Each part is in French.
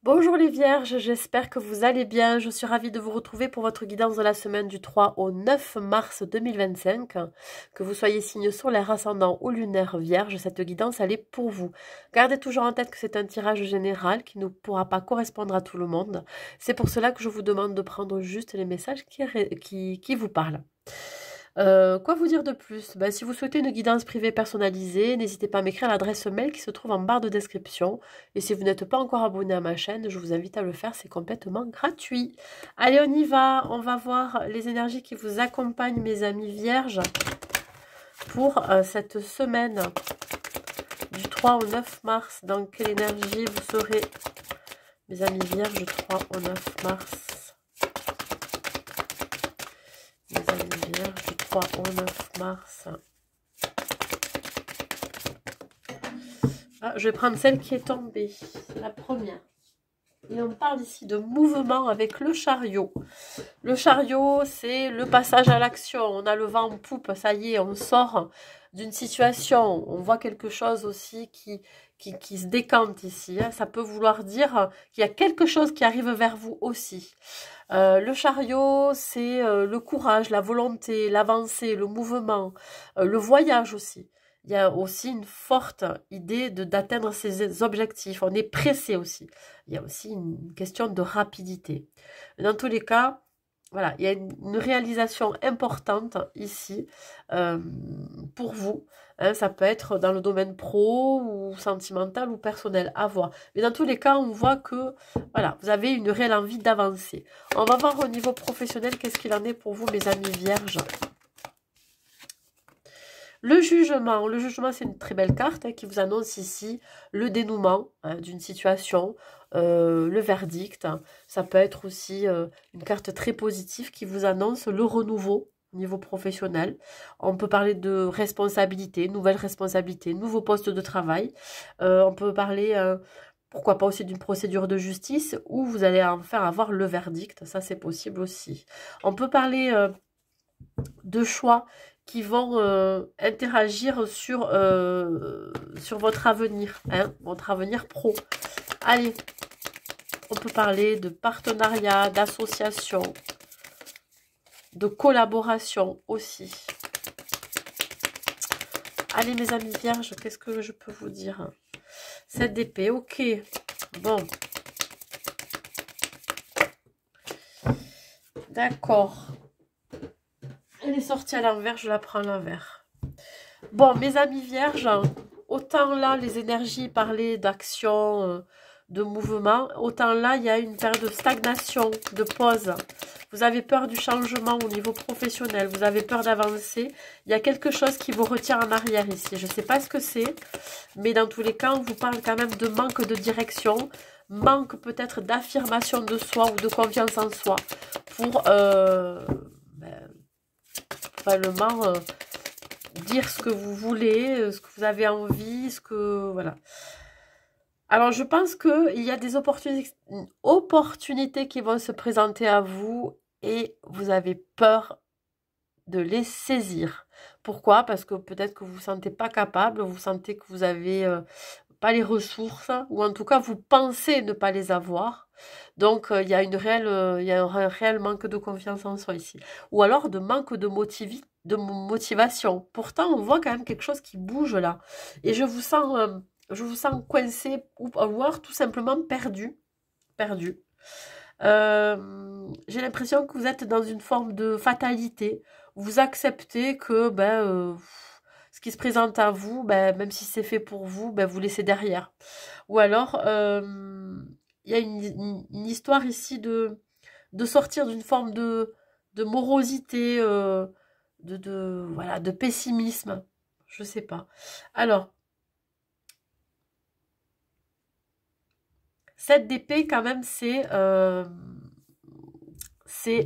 Bonjour les vierges, j'espère que vous allez bien. Je suis ravie de vous retrouver pour votre guidance de la semaine du 3 au 9 mars 2025. Que vous soyez signe solaire, ascendant ou lunaire vierge, cette guidance elle est pour vous. Gardez toujours en tête que c'est un tirage général qui ne pourra pas correspondre à tout le monde. C'est pour cela que je vous demande de prendre juste les messages qui vous parlent. Quoi vous dire de plus? Si vous souhaitez une guidance privée personnalisée, n'hésitez pas à m'écrire à l'adresse mail qui se trouve en barre de description. Et si vous n'êtes pas encore abonné à ma chaîne, je vous invite à le faire, c'est complètement gratuit. Allez, on y va, on va voir les énergies qui vous accompagnent, mes amis vierges, pour cette semaine du 3 au 9 mars. Dans quelle énergie vous serez, mes amis vierges, du 3 au 9 mars? Mes amis vierges, du 3 au 9 mars. Ah, je vais prendre celle qui est tombée, la première. Et on parle ici de mouvement avec le chariot. Le chariot, c'est le passage à l'action. On a le vent en poupe, ça y est, on sort d'une situation. On voit quelque chose aussi qui se décante ici. Ça peut vouloir dire qu'il y a quelque chose qui arrive vers vous aussi. Le chariot, c'est le courage, la volonté, l'avancée, le mouvement, le voyage aussi. Il y a aussi une forte idée d'atteindre ses objectifs. On est pressé aussi. Il y a aussi une question de rapidité. Dans tous les cas, voilà, il y a une réalisation importante ici pour vous. Hein, ça peut être dans le domaine pro ou sentimental ou personnel, à voir. Mais dans tous les cas, on voit que voilà, vous avez une réelle envie d'avancer. On va voir au niveau professionnel qu'est-ce qu'il en est pour vous, mes amis vierges. Le jugement c'est une très belle carte qui vous annonce ici le dénouement d'une situation, le verdict. Ça peut être aussi une carte très positive qui vous annonce le renouveau au niveau professionnel. On peut parler de responsabilité, nouvelle responsabilité, nouveau poste de travail. On peut parler, pourquoi pas aussi d'une procédure de justice où vous allez enfin avoir le verdict. Ça, c'est possible aussi. On peut parler de choix qui vont interagir sur votre avenir, hein, votre avenir pro. Allez, on peut parler de partenariat, d'association, de collaboration aussi. Allez, mes amis vierges, qu'est-ce que je peux vous dire? 7 d'épée, ok. Bon. D'accord. Elle est sortie à l'envers, je la prends à l'envers. Bon, mes amis vierges, autant là, les énergies parlaient d'action, de mouvement, autant là, il y a une période de stagnation, de pause. Vous avez peur du changement au niveau professionnel, vous avez peur d'avancer. Il y a quelque chose qui vous retient en arrière ici. Je ne sais pas ce que c'est, mais dans tous les cas, on vous parle quand même de manque de direction, manque peut-être d'affirmation de soi ou de confiance en soi pour... probablement dire ce que vous voulez, ce que vous avez envie, ce que... Voilà. Alors, je pense qu'il y a des opportunités qui vont se présenter à vous et vous avez peur de les saisir. Pourquoi? Parce que peut-être que vous ne vous sentez pas capable, vous sentez que vous avez pas les ressources, ou en tout cas, vous pensez ne pas les avoir. Donc, il y a un réel manque de confiance en soi ici. Ou alors, de manque de motivation. Pourtant, on voit quand même quelque chose qui bouge là. Et je vous sens coincé ou alors tout simplement perdu. Perdu. J'ai l'impression que vous êtes dans une forme de fatalité. Vous acceptez que ce qui se présente à vous, même si c'est fait pour vous, vous laissez derrière. Ou alors, il y a une histoire ici de sortir d'une forme de morosité, voilà, de pessimisme. Je sais pas. Alors, cette d'épée, quand même, c'est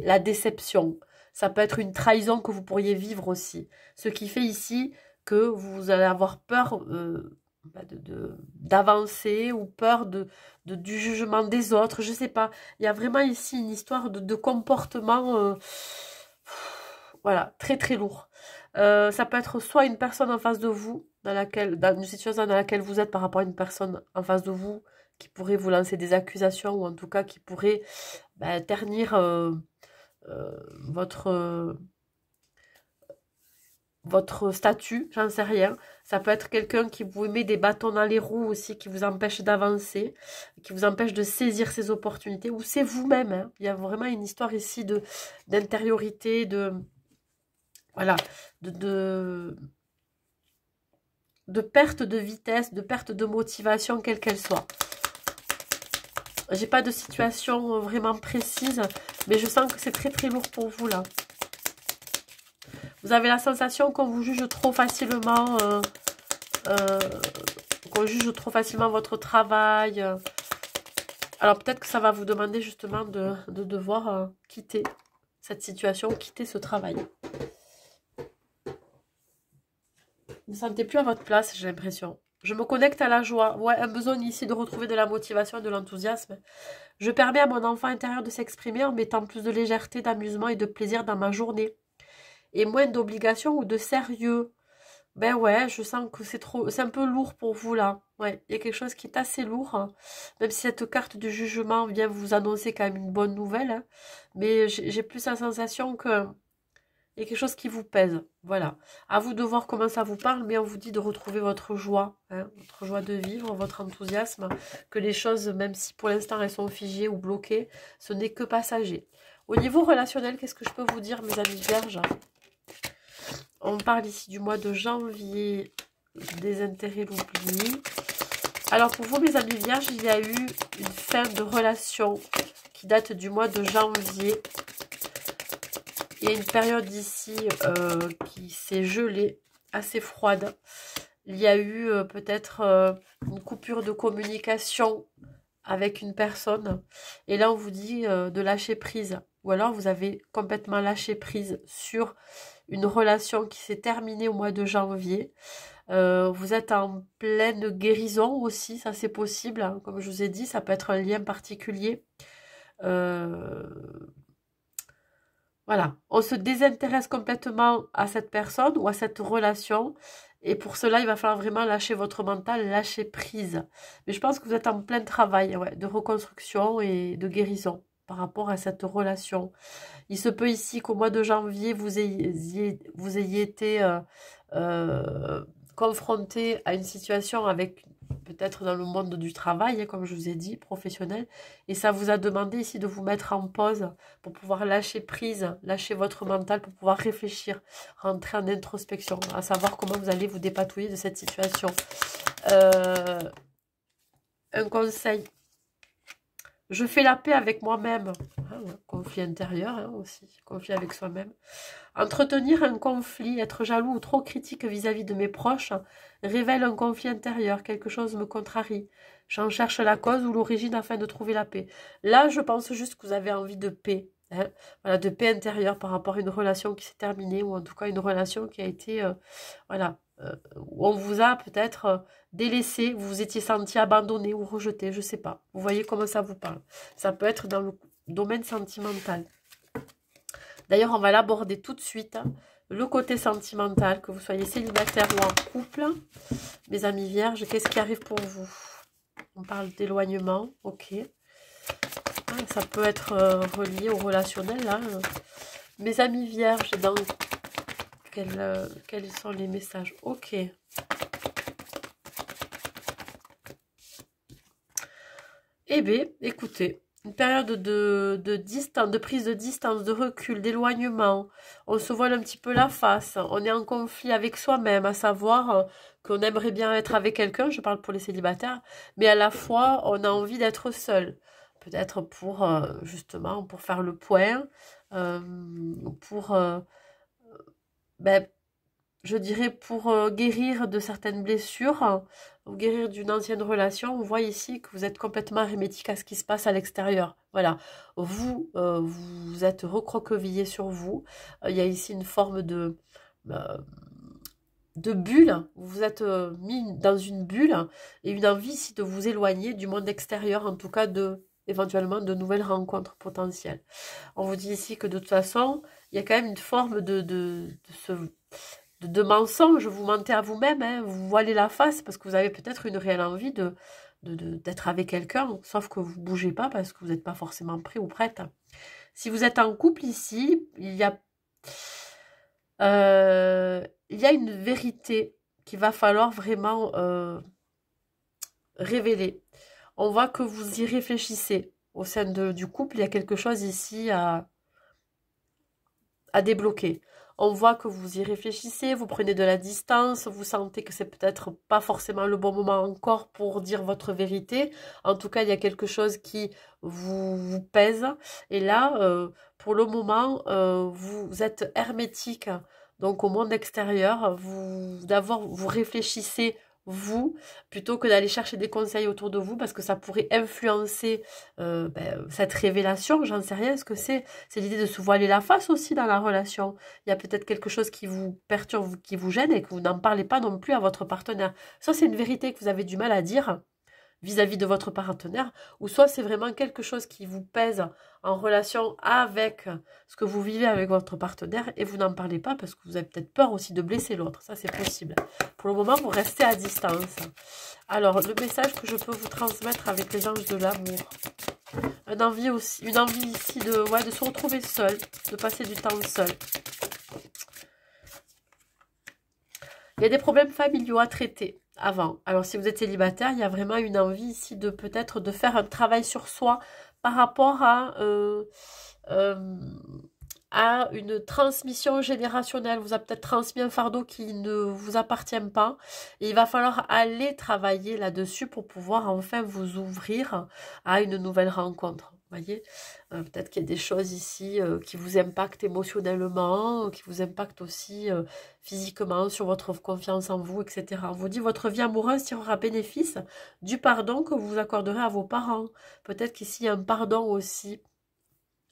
la déception. Ça peut être une trahison que vous pourriez vivre aussi. Ce qui fait ici que vous allez avoir peur d'avancer ou peur du jugement des autres. Je sais pas. Il y a vraiment ici une histoire de comportement voilà, très très lourd. Ça peut être soit une personne en face de vous, dans une situation dans laquelle vous êtes par rapport à une personne en face de vous qui pourrait vous lancer des accusations, ou en tout cas qui pourrait ternir votre statut, j'en sais rien. Ça peut être quelqu'un qui vous met des bâtons dans les roues aussi, qui vous empêche d'avancer, qui vous empêche de saisir ces opportunités, ou c'est vous-même, hein. Il y a vraiment une histoire ici d'intériorité, voilà, de perte de vitesse, de perte de motivation, quelle qu'elle soit. J'ai pas de situation vraiment précise, mais je sens que c'est très très lourd pour vous là. Vous avez la sensation qu'on vous juge trop facilement, votre travail. Alors peut-être que ça va vous demander justement de devoir quitter cette situation, quitter ce travail. Vous ne sentez plus à votre place, j'ai l'impression. Je me connecte à la joie. Ouais, un besoin ici de retrouver de la motivation et de l'enthousiasme. Je permets à mon enfant intérieur de s'exprimer en mettant plus de légèreté, d'amusement et de plaisir dans ma journée. Et moins d'obligation ou de sérieux. Ben ouais, je sens que c'est un peu lourd pour vous là. Ouais, il y a quelque chose qui est assez lourd, hein. Même si cette carte du jugement vient vous annoncer quand même une bonne nouvelle, hein. Mais j'ai plus la sensation que il y a quelque chose qui vous pèse. Voilà. À vous de voir comment ça vous parle, mais on vous dit de retrouver votre joie, hein, votre joie de vivre, votre enthousiasme, que les choses, même si pour l'instant elles sont figées ou bloquées, ce n'est que passager. Au niveau relationnel, qu'est-ce que je peux vous dire, mes amis vierges? On parle ici du mois de janvier, des intérêts, l'oubli. Alors pour vous, mes amis vierges, il y a eu une fin de relation qui date du mois de janvier. Il y a une période ici qui s'est gelée, assez froide. Il y a eu peut-être une coupure de communication avec une personne. Et là, on vous dit de lâcher prise. Ou alors, vous avez complètement lâché prise sur une relation qui s'est terminée au mois de janvier. Vous êtes en pleine guérison aussi, ça c'est possible, hein. Comme je vous ai dit, ça peut être un lien particulier. Voilà, on se désintéresse complètement à cette personne ou à cette relation. Et pour cela, il va falloir vraiment lâcher votre mental, lâcher prise. Mais je pense que vous êtes en plein travail, ouais, de reconstruction et de guérison par rapport à cette relation. Il se peut ici qu'au mois de janvier, vous ayez été confronté à une situation avec peut-être dans le monde du travail, hein, comme je vous ai dit, professionnel, et ça vous a demandé ici de vous mettre en pause pour pouvoir lâcher prise, lâcher votre mental, pour pouvoir réfléchir, rentrer en introspection, à savoir comment vous allez vous dépatouiller de cette situation. Un conseil. Je fais la paix avec moi-même. Ah ouais, conflit intérieur, hein, aussi. Conflit avec soi-même. Entretenir un conflit, être jaloux ou trop critique vis-à-vis de mes proches révèle un conflit intérieur. Quelque chose me contrarie. J'en cherche la cause ou l'origine afin de trouver la paix. Là, je pense juste que vous avez envie de paix. Hein, voilà, de paix intérieure par rapport à une relation qui s'est terminée, ou en tout cas une relation qui a été, voilà, où on vous a peut-être délaissé, vous vous étiez senti abandonné ou rejeté, je ne sais pas. Vous voyez comment ça vous parle. Ça peut être dans le domaine sentimental. D'ailleurs, on va l'aborder tout de suite, hein, le côté sentimental, que vous soyez célibataire ou en couple. Mes amis vierges, qu'est-ce qui arrive pour vous? On parle d'éloignement, ok. Ça peut être relié au relationnel, là. Mes amis vierges, dans quels sont les messages? Ok. Eh bien, écoutez, une période de distance, de prise de distance, de recul, d'éloignement. On se voile un petit peu la face. On est en conflit avec soi-même, à savoir qu'on aimerait bien être avec quelqu'un, je parle pour les célibataires, mais à la fois, on a envie d'être seul. Peut-être pour, justement, pour faire le point, pour, je dirais, pour guérir de certaines blessures, ou guérir d'une ancienne relation. On voit ici que vous êtes complètement hermétique à ce qui se passe à l'extérieur. Voilà, vous êtes recroquevillé sur vous. Il y a ici une forme de bulle. Vous êtes mis dans une bulle et une envie ici de vous éloigner du monde extérieur, en tout cas éventuellement de nouvelles rencontres potentielles. On vous dit ici que de toute façon, il y a quand même une forme de mensonge, vous mentez à vous-même, hein, vous voilez la face parce que vous avez peut-être une réelle envie d'être avec quelqu'un, sauf que vous ne bougez pas parce que vous n'êtes pas forcément prêt ou prête. Si vous êtes en couple ici, il y a une vérité qu'il va falloir vraiment révéler. On voit que vous y réfléchissez. Au sein du couple, il y a quelque chose ici à débloquer. On voit que vous y réfléchissez, vous prenez de la distance, vous sentez que c'est peut-être pas forcément le bon moment encore pour dire votre vérité. En tout cas, il y a quelque chose qui vous pèse. Et là, pour le moment, vous êtes hermétique. Donc au monde extérieur, vous réfléchissez vous, plutôt que d'aller chercher des conseils autour de vous, parce que ça pourrait influencer cette révélation, j'en sais rien ce que c'est. C'est l'idée de se voiler la face aussi dans la relation. Il y a peut-être quelque chose qui vous perturbe, qui vous gêne, et que vous n'en parlez pas non plus à votre partenaire. Ça, c'est une vérité que vous avez du mal à dire vis-à-vis de votre partenaire, ou soit c'est vraiment quelque chose qui vous pèse en relation avec ce que vous vivez avec votre partenaire et vous n'en parlez pas parce que vous avez peut-être peur aussi de blesser l'autre. Ça, c'est possible. Pour le moment, vous restez à distance. Alors, le message que je peux vous transmettre avec les anges de l'amour. Une envie ici de se retrouver seul, de passer du temps seul. Il y a des problèmes familiaux à traiter avant. Alors, si vous êtes célibataire, il y a vraiment une envie ici de peut-être de faire un travail sur soi par rapport à une transmission générationnelle. Vous avez peut-être transmis un fardeau qui ne vous appartient pas. Et il va falloir aller travailler là-dessus pour pouvoir enfin vous ouvrir à une nouvelle rencontre. Voyez, peut-être qu'il y a des choses ici qui vous impactent émotionnellement, qui vous impactent aussi physiquement sur votre confiance en vous, etc. On vous dit votre vie amoureuse tirera bénéfice du pardon que vous accorderez à vos parents. Peut-être qu'ici il y a un pardon aussi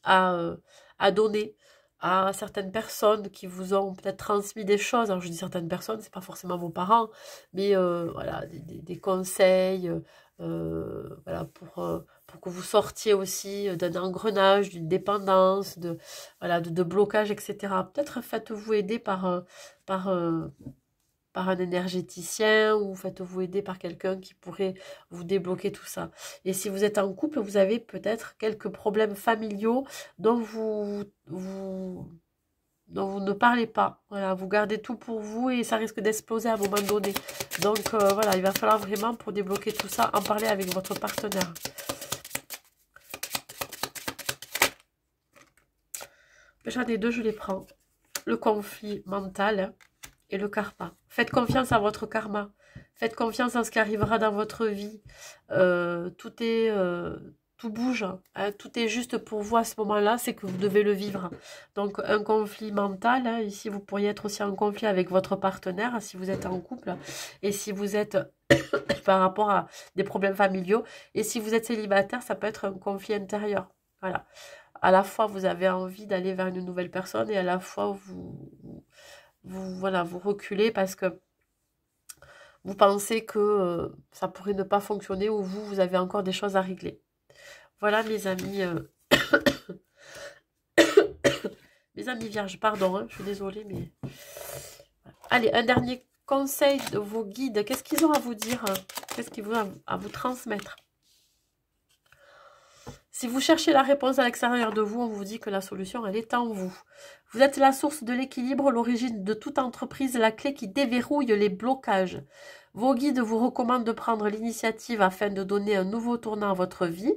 à donner à certaines personnes qui vous ont peut-être transmis des choses. Alors je dis certaines personnes, c'est pas forcément vos parents, mais voilà, des conseils, voilà, pour que vous sortiez aussi d'un engrenage, d'une dépendance, de blocage, etc. Peut-être faites-vous aider par un énergéticien ou faites-vous aider par quelqu'un qui pourrait vous débloquer tout ça. Et si vous êtes en couple, vous avez peut-être quelques problèmes familiaux dont vous ne parlez pas. Voilà, vous gardez tout pour vous et ça risque d'exploser à un moment donné. Donc voilà, il va falloir vraiment, pour débloquer tout ça, en parler avec votre partenaire. J'en ai deux, je les prends. Le conflit mental et le karma. Faites confiance à votre karma. Faites confiance à ce qui arrivera dans votre vie. Tout bouge. Hein, tout est juste pour vous à ce moment-là. C'est que vous devez le vivre. Donc, un conflit mental. Hein, ici, vous pourriez être aussi en conflit avec votre partenaire si vous êtes en couple. Et si vous êtes par rapport à des problèmes familiaux. Et si vous êtes célibataire, ça peut être un conflit intérieur. Voilà. À la fois, vous avez envie d'aller vers une nouvelle personne et à la fois, vous reculez parce que vous pensez que ça pourrait ne pas fonctionner ou vous avez encore des choses à régler. Voilà, mes amis. Mes amis vierges, pardon, hein, je suis désolée, mais... Allez, un dernier conseil de vos guides. Qu'est-ce qu'ils ont à vous dire? Qu'est-ce qu'ils ont à vous transmettre? Si vous cherchez la réponse à l'extérieur de vous, on vous dit que la solution, elle est en vous. Vous êtes la source de l'équilibre, l'origine de toute entreprise, la clé qui déverrouille les blocages. Vos guides vous recommandent de prendre l'initiative afin de donner un nouveau tournant à votre vie.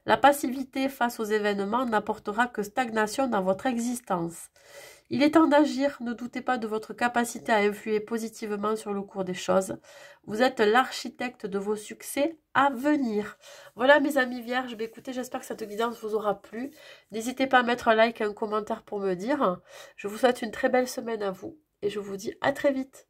La passivité face aux événements n'apportera que stagnation dans votre existence. Il est temps d'agir, ne doutez pas de votre capacité à influer positivement sur le cours des choses. Vous êtes l'architecte de vos succès à venir. Voilà mes amis vierges, écoutez, j'espère que cette guidance vous aura plu. N'hésitez pas à mettre un like et un commentaire pour me dire. Je vous souhaite une très belle semaine à vous et je vous dis à très vite.